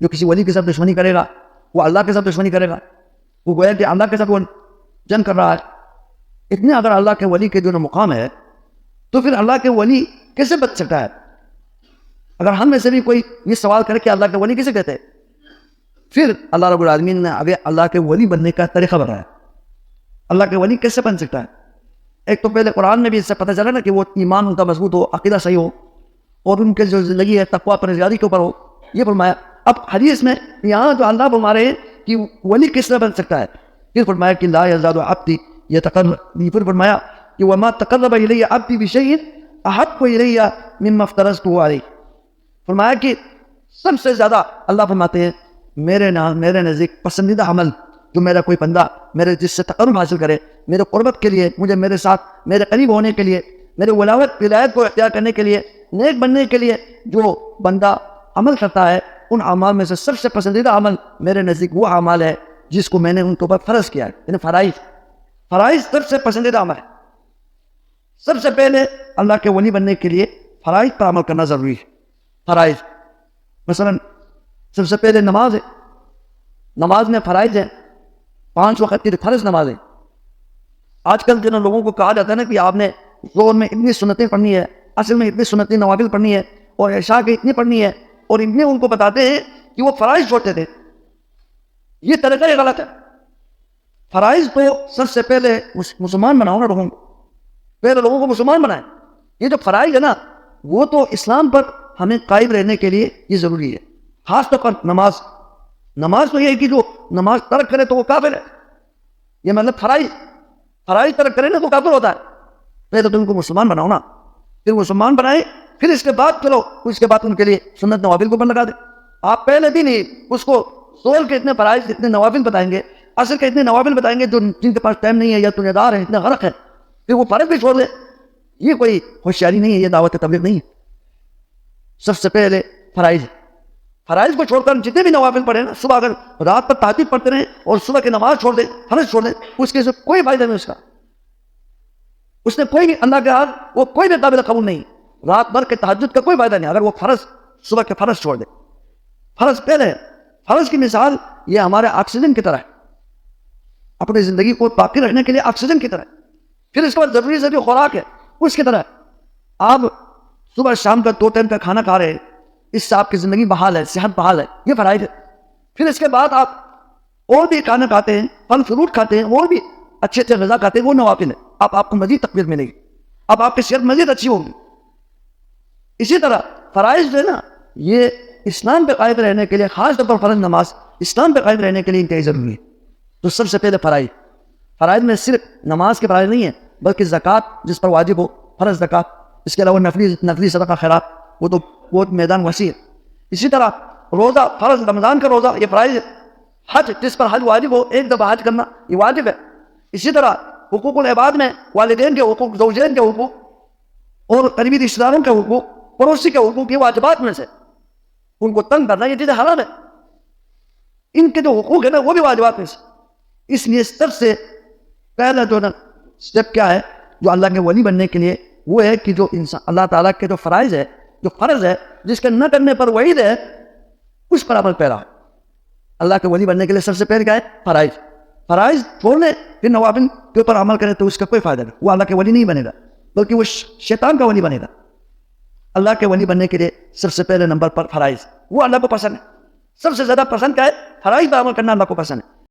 جو کسی ولی کے ساتھ دشمنی کرے گا وہ اللہ کے ساتھ دشمنی کرے گا، وہ گویا کہ اللہ کے ساتھ وہ جنگ کر رہا ہے۔ اتنے اگر اللہ کے ولی کے جو مقام ہے تو پھر اللہ کے ولی کیسے بچ سکتا ہے؟ اگر ہم میں سے بھی کوئی یہ سوال کرے کہ اللہ کے ولی کیسے کہتے ہیں، پھر اللہ رب العالمین نے آگے اللہ کے ولی بننے کا طریقہ بتایا۔ اللہ کے ولی کیسے بن سکتا ہے؟ ایک تو پہلے قرآن میں بھی اس سے پتہ چلا نا کہ وہ ایمان ان کا مضبوط ہو، عقیدہ صحیح ہو، اور ان کے جو زندگی ہے تقویٰ پرہیزگاری کے اوپر ہو، یہ فرمایا۔ اب حدیث میں یہاں جو اللہ فرما رہے ہیں کہ ولی کس طرح بن سکتا ہے، پھر فرمایا کہ لا یزداد عبدی یتقرب، پھر فرمایا کہ وما تقرب الی عبدی بشیء احب الی مما افترضته علیہ۔ فرمایا کہ سب سے زیادہ اللہ فرماتے ہیں میرے نزدیک پسندیدہ عمل جو میرا کوئی بندہ میرے جس سے تقرب حاصل کرے، میرے قربت کے لیے، مجھے میرے ساتھ میرے قریب ہونے کے لیے، میرے ولایت کو اختیار کرنے کے لیے، نیک بننے کے لیے جو بندہ عمل کرتا ہے، ان اعمال میں سے سب سے پسندیدہ عمل میرے نزدیک وہ اعمال ہے جس کو میں نے ان کے اوپر فرض کیا ہے، یعنی فرائض سب سے پسندیدہ عمل ہے۔ سب سے پہلے اللہ کے ولی بننے کے لیے فرائض پر عمل کرنا ضروری ہے۔ فرائض مثلا سب سے پہلے نماز ہے، نماز میں فرائض ہیں، 5 وقت کی فرض نماز ہے۔ آج کل جن لوگوں کو کہا جاتا ہے نا کہ آپ نے ظہر میں اتنی سنتیں پڑھنی ہے، اصل میں اتنی سنتیں نوافل پڑھنی ہے، اور عشاء کی اتنی پڑھنی ہے، اور اتنے ان کو بتاتے ہیں کہ وہ فرائض چھوڑتے تھے، یہ طریقہ یہ غلط ہے۔ فرائض تو سب سے پہلے مسلمان بناؤ نا، لوگوں کو پہلے لوگوں کو مسلمان بنائیں۔ یہ جو فرائض ہے نا وہ تو اسلام پر ہمیں قائم رہنے کے لیے یہ ضروری ہے، خاص طور پر نماز تو یہ ہے کہ جو نماز ترک کرے تو وہ کافر ہے، یہ مطلب فرائض ترک کرے نا تو کافر ہوتا ہے۔ پہلے تو ان کو مسلمان بناؤ نا، پھر مسلمان بنائے، پھر اس کے بعد چلو اس کے بعد ان کے لیے سنت نوافل کو بند لگا دیں۔ آپ پہلے بھی نہیں اس کو ظہر کے اتنے فرائض اتنے نوافل بتائیں گے، عصر کے اتنے نوافل بتائیں گے جن کے پاس ٹائم نہیں ہے یا دنیا دار ہے، اتنا غرق ہے، پھر وہ فرض بھی چھوڑ دے، یہ کوئی ہوشیاری نہیں ہے، یہ دعوت تبلیغ نہیں ہے۔ سب سے پہلے فرائض کو چھوڑ کر جتنے بھی نوافل پڑھیں نا، صبح اگر رات پر تہجد پڑھتے رہیں اور صبح کی نماز چھوڑ دیں، فرض چھوڑ دیں، اس کے کوئی فائدہ نہیں، اس نے کوئی بھی اللہ کے ہاتھ وہ کوئی بھی قابل قبول نہیں، رات بھر کے تہجد کا کوئی فائدہ نہیں اگر وہ صبح کے فرض چھوڑ دے۔ فرض پہلے، فرض کی مثال یہ ہمارے آکسیجن کی طرح ہے، اپنی زندگی کو باقی رکھنے کے لیے آکسیجن کی طرح ہے۔ پھر اس کے بعد ضروری ضروری خوراک ہے، اس کی طرح ہے۔ آپ صبح شام کا 2 ٹائم کا کھانا کھا رہے ہیں، اس سے آپ کی زندگی بحال ہے، صحت بحال ہے، یہ فرائض ہے۔ پھر اس کے بعد آپ اور بھی کھانا کھاتے ہیں، پھل فروٹ کھاتے ہیں، اور بھی اچھے غذا کھاتے ہیں، وہ نوافل ہے، آپ کو مزید تقویت ملے گی، اب آپ کی صحت مزید اچھی ہوگی۔ اسی طرح فرائض جو ہے نا یہ اسلام پہ قائم رہنے کے لیے، خاص طور پر فرض نماز اسلام پہ قائم رہنے کے لیے انتہائی ضروری ہے۔ تو سب سے پہلے فرائض میں صرف نماز کے فرائض نہیں ہے بلکہ زکوٰۃ جس پر واجب ہو، فرض زکوٰۃ، اس کے علاوہ نفلی صدقہ خیرات، وہ تو بہت میدان وسیع ہے۔ اسی طرح روزہ، فرض رمضان کا روزہ یہ فرائض ہے۔ حج جس پر حج واجب ہو، ایک دفعہ حج کرنا یہ واجب ہے۔ اسی طرح حقوق العباد میں والدین کے حقوق، زوجین کے حقوق، اور قریبی رشتہ داروں کے حقوق، پڑوسی کے حقوق، یہ واجبات میں سے، ان کو تنگ کرنا یہ چیز حرام ہے۔ ان کے جو حقوق ہے نا وہ بھی واجبات میں سے۔ اس لیے سب سے پہلا جو نا اسٹیپ کیا ہے جو اللہ کے ولی بننے کے لیے، وہ ہے کہ جو انسان اللہ تعالیٰ کے جو فرائض ہے، جو فرض ہے جس کے نہ کرنے پر وعید ہے، اس پر عمل پیرا۔ اللہ کے ولی بننے کے لیے سب سے پہلے کیا ہے؟ فرائض چھوڑنے پھر نوافل کے اوپر عمل کرے تو اس کا کوئی فائدہ نہیں، وہ اللہ کے ولی نہیں بنے گا بلکہ وہ شیطان کا ولی بنے گا۔ اللہ کے ولی بننے کے لیے سب سے پہلے نمبر پر فرائض، وہ اللہ کو پسند ہے۔ سب سے زیادہ پسند کیا ہے؟ فرائض پر عمل کرنا اللہ کو پسند ہے۔